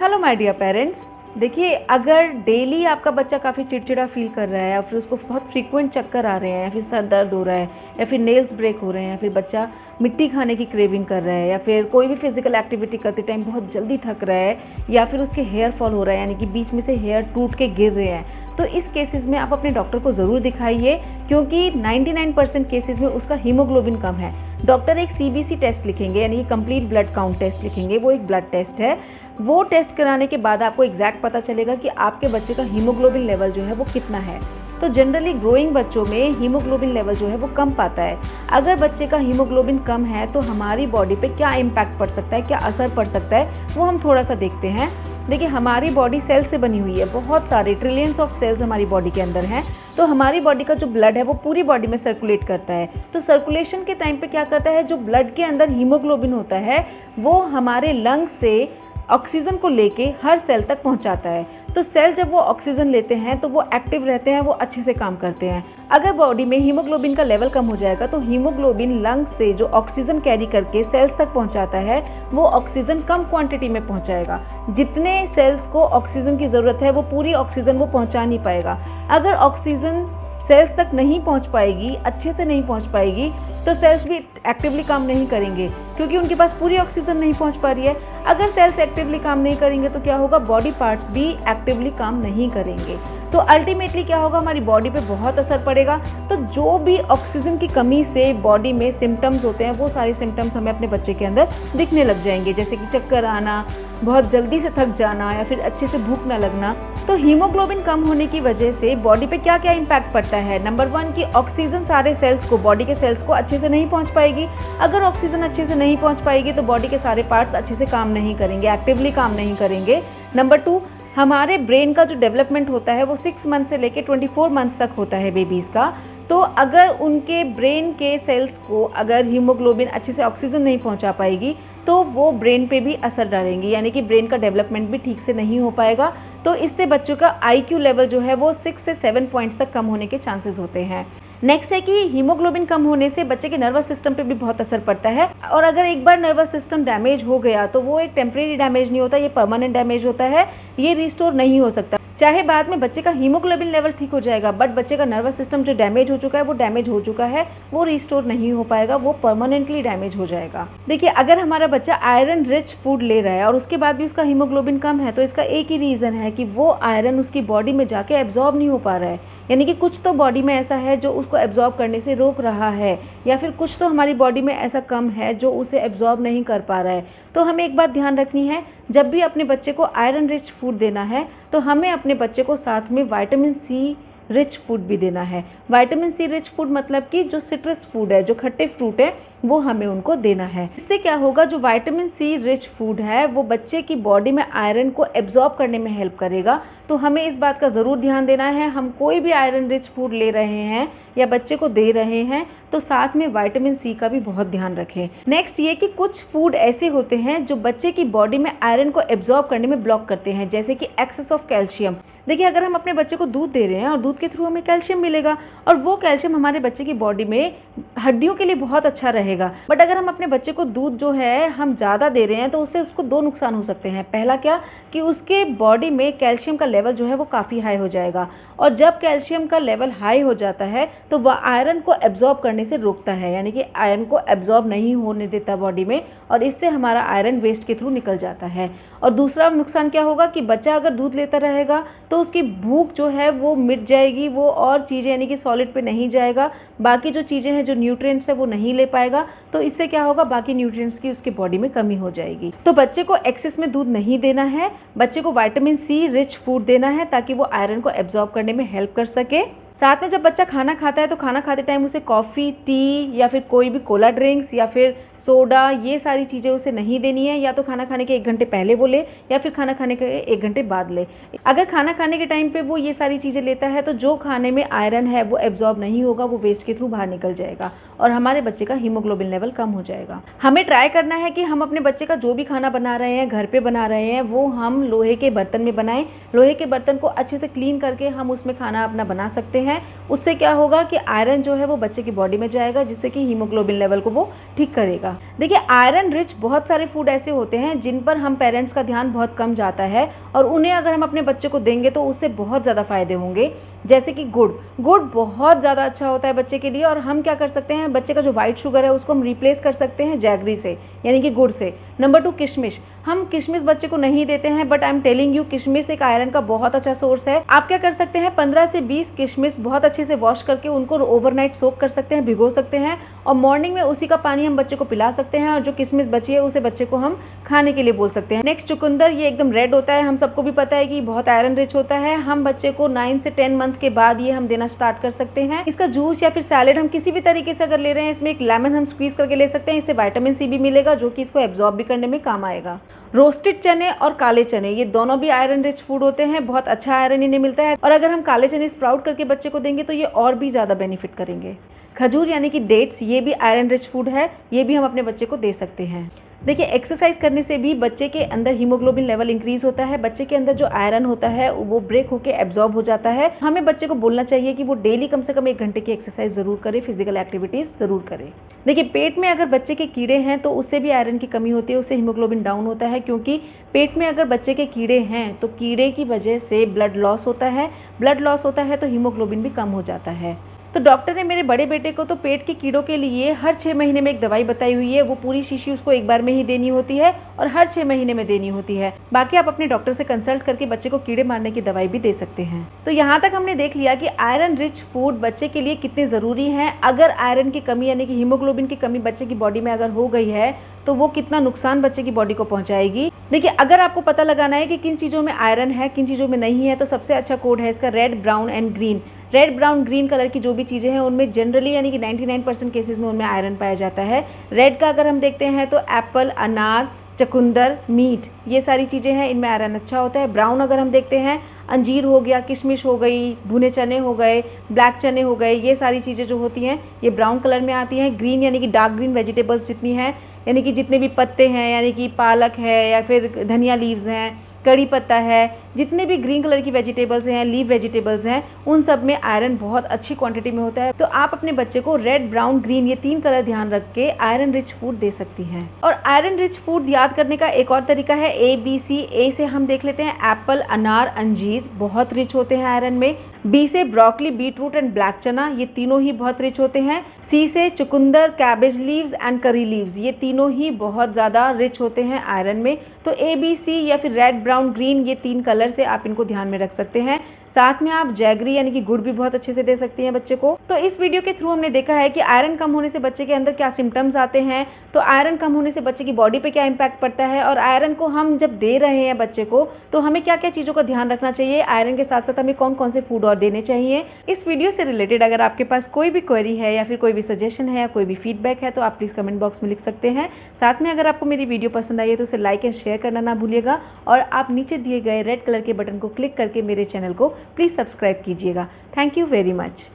Hello my dear parents. देखिए, अगर daily आपका बच्चा काफ़ी चिड़चिड़ा फील कर रहा है या फिर उसको बहुत फ्रीक्वेंट चक्कर आ रहे हैं या फिर सर दर्द हो रहा है या फिर नेल्स ब्रेक हो रहे हैं या फिर बच्चा मिट्टी खाने की क्रेविंग कर रहा है या फिर कोई भी फिजिकल एक्टिविटी करते टाइम बहुत जल्दी थक रहा है या फिर उसके हेयर फॉल हो रहा है, यानी कि बीच में से हेयर टूट के गिर रहे हैं, तो इस केसेस में आप अपने डॉक्टर को ज़रूर दिखाइए, क्योंकि 99% केसेस में उसका हीमोग्लोबिन कम है। डॉक्टर एक CBC टेस्ट लिखेंगे, यानी कि कंप्लीट ब्लड काउंट टेस्ट लिखेंगे। वो एक ब्लड टेस्ट है। वो टेस्ट कराने के बाद आपको एग्जैक्ट पता चलेगा कि आपके बच्चे का हीमोग्लोबिन लेवल जो है वो कितना है। तो जनरली ग्रोइंग बच्चों में हीमोग्लोबिन लेवल जो है वो कम पाता है। अगर बच्चे का हीमोग्लोबिन कम है तो हमारी बॉडी पे क्या इम्पैक्ट पड़ सकता है, क्या असर पड़ सकता है, वो हम थोड़ा सा देखते हैं। देखिए, हमारी बॉडी सेल से बनी हुई है, बहुत सारे ट्रिलियंस ऑफ सेल्स हमारी बॉडी के अंदर हैं। तो हमारी बॉडी का जो ब्लड है वो पूरी बॉडी में सर्कुलेट करता है। तो सर्कुलेशन के टाइम पे क्या करता है, जो ब्लड के अंदर हीमोग्लोबिन होता है वो हमारे लंग्स से ऑक्सीजन को लेके हर सेल तक पहुंचाता है। तो सेल जब वो ऑक्सीजन लेते हैं तो वो एक्टिव रहते हैं, वो अच्छे से काम करते हैं। अगर बॉडी में हीमोग्लोबिन का लेवल कम हो जाएगा तो हीमोग्लोबिन लंग्स से जो ऑक्सीजन कैरी करके सेल्स तक पहुंचाता है वो ऑक्सीजन कम क्वांटिटी में पहुंचाएगा। जितने सेल्स को ऑक्सीजन की ज़रूरत है वो पूरी ऑक्सीजन वो पहुंचा नहीं पाएगा। अगर ऑक्सीजन सेल्स तक नहीं पहुंच पाएगी, अच्छे से नहीं पहुंच पाएगी, तो सेल्स भी एक्टिवली काम नहीं करेंगे, क्योंकि उनके पास पूरी ऑक्सीजन नहीं पहुंच पा रही है। अगर सेल्स एक्टिवली काम नहीं करेंगे तो क्या होगा, बॉडी पार्ट्स भी एक्टिवली काम नहीं करेंगे। तो अल्टीमेटली क्या होगा, हमारी बॉडी पे बहुत असर पड़ेगा। तो जो भी ऑक्सीजन की कमी से बॉडी में सिम्टम्स होते हैं वो सारे सिम्टम्स हमें अपने बच्चे के अंदर दिखने लग जाएंगे, जैसे कि चक्कर आना, बहुत जल्दी से थक जाना या फिर अच्छे से भूख ना लगना। तो हीमोग्लोबिन कम होने की वजह से बॉडी पे क्या क्या इम्पैक्ट पड़ता है। नंबर 1 कि ऑक्सीजन सारे सेल्स को, बॉडी के सेल्स को अच्छे से नहीं पहुंच पाएगी। अगर ऑक्सीजन अच्छे से नहीं पहुंच पाएगी तो बॉडी के सारे पार्ट्स अच्छे से काम नहीं करेंगे, एक्टिवली काम नहीं करेंगे। नंबर 2, हमारे ब्रेन का जो डेवलपमेंट होता है वो 6 मंथ से लेकर 24 मंथ तक होता है बेबीज़ का। तो अगर उनके ब्रेन के सेल्स को अगर हीमोग्लोबिन अच्छे से ऑक्सीजन नहीं पहुंचा पाएगी तो वो ब्रेन पे भी असर डालेंगी, यानी कि ब्रेन का डेवलपमेंट भी ठीक से नहीं हो पाएगा। तो इससे बच्चों का IQ लेवल जो है वो 6 से 7 पॉइंट्स तक कम होने के चांसेस होते हैं। नेक्स्ट है कि हीमोग्लोबिन कम होने से बच्चे के नर्वस सिस्टम पे भी बहुत असर पड़ता है। और अगर एक बार नर्वस सिस्टम डैमेज हो गया तो वो एक टेम्परेरी डैमेज नहीं होता, ये परमानेंट डैमेज होता है, ये रिस्टोर नहीं हो सकता। चाहे बाद में बच्चे का हीमोग्लोबिन लेवल ठीक हो जाएगा, बट बच्चे का नर्वस सिस्टम जो डैमेज हो चुका है वो डैमेज हो चुका है, वो रिस्टोर नहीं हो पाएगा, वो परमानेंटली डैमेज हो जाएगा। देखिए, अगर हमारा बच्चा आयरन रिच फूड ले रहा है और उसके बाद भी उसका हीमोग्लोबिन कम है तो इसका एक ही रीज़न है कि वो आयरन उसकी बॉडी में जाके एब्जॉर्ब नहीं हो पा रहा है, यानी कि कुछ तो बॉडी में ऐसा है जो उसको एब्जॉर्ब करने से रोक रहा है, या फिर कुछ तो हमारी बॉडी में ऐसा कम है जो उसे एब्जॉर्ब नहीं कर पा रहा है। तो हमें एक बात ध्यान रखनी है, जब भी अपने बच्चे को आयरन रिच फूड देना है तो हमें अपने बच्चे को साथ में विटामिन C रिच फूड भी देना है। विटामिन C रिच फूड मतलब कि जो सिट्रस फूड है, जो खट्टे फ्रूट है, वो हमें उनको देना है। इससे क्या होगा, जो विटामिन C रिच फूड है वो बच्चे की बॉडी में आयरन को एब्जॉर्ब करने में हेल्प करेगा। तो हमें इस बात का ज़रूर ध्यान देना है, हम कोई भी आयरन रिच फूड ले रहे हैं या बच्चे को दे रहे हैं तो साथ में विटामिन C का भी बहुत ध्यान रखें। नेक्स्ट ये कि कुछ फूड ऐसे होते हैं जो बच्चे की बॉडी में आयरन को एब्जॉर्ब करने में ब्लॉक करते हैं, जैसे कि एक्सेस ऑफ कैल्शियम। देखिए, अगर हम अपने बच्चे को दूध दे रहे हैं और दूध के थ्रू हमें कैल्शियम मिलेगा और वो कैल्शियम हमारे बच्चे की बॉडी में हड्डियों के लिए बहुत अच्छा रहेगा। बट अगर हम अपने बच्चे को दूध जो है हम ज़्यादा दे रहे हैं तो उससे उसको 2 नुकसान हो सकते हैं। पहला क्या कि उसके बॉडी में कैल्शियम का लेवल जो है वो काफ़ी हाई हो जाएगा, और जब कैल्शियम का लेवल हाई हो जाता है तो वह आयरन को एब्जॉर्ब करने से रोकता है, यानी कि आयरन को एब्जॉर्ब नहीं होने देता बॉडी में, और इससे हमारा आयरन वेस्ट के थ्रू निकल जाता है। और दूसरा नुकसान क्या होगा कि बच्चा अगर दूध लेता रहेगा तो उसकी भूख जो है वो मिट जाएगी, वो और चीज़ें यानी कि सॉलिड पे नहीं जाएगा, बाकी जो चीज़ें हैं, जो न्यूट्रिएंट्स है वो नहीं ले पाएगा। तो इससे क्या होगा, बाकी न्यूट्रिएंट्स की उसके बॉडी में कमी हो जाएगी। तो बच्चे को एक्सेस में दूध नहीं देना है, बच्चे को विटामिन C रिच फूड देना है ताकि वो आयरन को एब्जॉर्ब करने में हेल्प कर सके। साथ में जब बच्चा खाना खाता है तो खाना खाते टाइम उसे कॉफ़ी, टी या फिर कोई भी कोला ड्रिंक्स या फिर सोडा, ये सारी चीज़ें उसे नहीं देनी है। या तो खाना खाने के 1 घंटे पहले वो ले या फिर खाना खाने के 1 घंटे बाद ले। अगर खाना खाने के टाइम पे वो ये सारी चीज़ें लेता है तो जो खाने में आयरन है वो एब्जॉर्ब नहीं होगा, वो वेस्ट के थ्रू बाहर निकल जाएगा और हमारे बच्चे का हीमोग्लोबिन लेवल कम हो जाएगा। हमें ट्राई करना है कि हम अपने बच्चे का जो भी खाना बना रहे हैं, घर पे बना रहे हैं, वो हम लोहे के बर्तन में बनाएं। लोहे के बर्तन को अच्छे से क्लीन करके हम उसमें खाना अपना बना सकते हैं। उससे क्या होगा कि आयरन जो है वो बच्चे की बॉडी में जाएगा, जिससे कि हीमोग्लोबिन लेवल को वो ठीक करेगा। देखिए आयरन रिच बहुत सारे फूड ऐसे होते हैं जिन पर हम पेरेंट्स का ध्यान बहुत कम जाता है, और उन्हें अगर हम अपने बच्चे को देंगे तो उससे बहुत ज़्यादा फ़ायदे होंगे। जैसे कि गुड़ बहुत ज़्यादा अच्छा होता है बच्चे के लिए, और हम क्या कर सकते हैं, बच्चे का जो वाइट शुगर है उसको हम रिप्लेस कर सकते हैं जैगरी से, यानी कि गुड़ से। नंबर 2 किशमिश। हम किशमिश बच्चे को नहीं देते हैं, but I am telling you किशमिश एक आयरन का बहुत अच्छा सोर्स है। आप क्या कर सकते हैं, 15 से 20 किशमिश बहुत अच्छे से वॉश करके उनको ओवरनाइट सोक कर सकते हैं, भिगो सकते हैं, और मॉर्निंग में उसी का पानी हम बच्चे को पिला सकते हैं, और जो किशमिश बची है उसे बच्चे को हम खाने के लिए बोल सकते हैं। नेक्स्ट चुकंदर, ये एकदम रेड होता है, हम सबको भी पता है कि बहुत आयरन रिच होता है। हम बच्चे को 9 से 10 मंथ के बाद ये हम देना स्टार्ट कर सकते हैं। इसका जूस या फिर सैलेड हम किसी भी तरीके से अगर ले रहे हैं, इसमें एक लेमन हम स्क्वीज करके ले सकते हैं, इससे विटामिन सी भी मिलेगा जो कि इसको एब्जॉर्ब भी करने में काम आएगा। रोस्टेड चने और काले चने, ये दोनों भी आयरन रिच फूड होते हैं, बहुत अच्छा आयरन इन्हें मिलता है, और अगर हम काले चने स्प्राउट करके बच्चे को देंगे तो ये और भी ज़्यादा बेनिफिट करेंगे। खजूर यानी कि डेट्स, ये भी आयरन रिच फूड है, ये भी हम अपने बच्चे को दे सकते हैं। देखिए एक्सरसाइज करने से भी बच्चे के अंदर हीमोग्लोबिन लेवल इंक्रीज होता है, बच्चे के अंदर जो आयरन होता है वो ब्रेक होकर एब्जॉर्ब हो जाता है। हमें बच्चे को बोलना चाहिए कि वो डेली कम से कम 1 घंटे की एक्सरसाइज जरूर करे, फिजिकल एक्टिविटीज जरूर करे। देखिए पेट में अगर बच्चे के कीड़े हैं तो उससे भी आयरन की कमी होती है, उससे हीमोग्लोबिन डाउन होता है, क्योंकि पेट में अगर बच्चे के कीड़े हैं तो कीड़े की वजह से ब्लड लॉस होता है, ब्लड लॉस होता है तो हीमोग्लोबिन भी कम हो जाता है। तो डॉक्टर ने मेरे बड़े बेटे को तो पेट के कीड़ों के लिए हर 6 महीने में एक दवाई बताई हुई है, वो पूरी शीशी उसको एक बार में ही देनी होती है और हर 6 महीने में देनी होती है। बाकी आप अपने डॉक्टर से कंसल्ट करके बच्चे को कीड़े मारने की दवाई भी दे सकते हैं। तो यहाँ तक हमने देख लिया कि आयरन रिच फूड बच्चे के लिए कितने ज़रूरी हैं। अगर आयरन की कमी यानी कि हीमोग्लोबिन की कमी बच्चे की बॉडी में अगर हो गई है तो वो कितना नुकसान बच्चे की बॉडी को पहुंचाएगी। देखिए अगर आपको पता लगाना है कि किन चीज़ों में आयरन है, किन चीज़ों में नहीं है, तो सबसे अच्छा कोड है इसका red, brown and green. Red, brown, green colour की जो भी चीज़ें हैं उनमें जनरली यानी कि 99% केसेस में उनमें आयरन पाया जाता है। रेड का अगर हम देखते हैं तो एप्पल, अनार, चुकंदर, मीट, ये सारी चीज़ें हैं, इनमें आयरन अच्छा होता है। ब्राउन अगर हम देखते हैं, अंजीर हो गया, किशमिश हो गई, भुने चने हो गए, ब्लैक चने हो गए, ये सारी चीज़ें जो होती हैं ये ब्राउन कलर में आती हैं। ग्रीन यानी कि डार्क ग्रीन वेजिटेबल्स जितनी हैं, यानी कि जितने भी पत्ते हैं, यानी कि पालक है या फिर धनिया लीव्स हैं, कड़ी पत्ता है, जितने भी ग्रीन कलर की वेजिटेबल्स हैं, लीव वेजिटेबल्स हैं, उन सब में आयरन बहुत अच्छी क्वांटिटी में होता है। तो आप अपने बच्चे को रेड, ब्राउन, ग्रीन ये 3 कलर ध्यान रख के आयरन रिच फूड दे सकती हैं। और आयरन रिच फूड याद करने का एक और तरीका है ABC। ए से हम देख लेते हैं एप्पल, अनार, अंजीर, बहुत रिच होते हैं आयरन में। बी से ब्रोकली, बीटरूट एंड ब्लैक चना, ये तीनों ही बहुत रिच होते हैं। सी से चुकंदर, cabbage leaves and curry leaves, ये तीनों ही बहुत ज़्यादा रिच होते हैं आयरन में। तो ABC या फिर रेड, ब्राउन, ग्रीन, ये 3 कलर से आप इनको ध्यान में रख सकते हैं। साथ में आप जैगरी यानी कि गुड़ भी बहुत अच्छे से दे सकती हैं बच्चे को। तो इस वीडियो के थ्रू हमने देखा है कि आयरन कम होने से बच्चे के अंदर क्या सिम्टम्स आते हैं, तो आयरन कम होने से बच्चे की बॉडी पे क्या इम्पैक्ट पड़ता है, और आयरन को हम जब दे रहे हैं बच्चे को तो हमें क्या क्या चीज़ों का ध्यान रखना चाहिए, आयरन के साथ साथ हमें कौन कौन से फूड और देने चाहिए। इस वीडियो से रिलेटेड अगर आपके पास कोई भी क्वेरी है या फिर कोई भी सजेशन है या कोई भी फीडबैक है तो आप प्लीज़ कमेंट बॉक्स में लिख सकते हैं। साथ में अगर आपको मेरी वीडियो पसंद आई है तो उसे लाइक एंड शेयर करना ना भूलिएगा, और आप नीचे दिए गए रेड कलर के बटन को क्लिक करके मेरे चैनल को प्लीज़ सब्सक्राइब कीजिएगा। Thank you very much.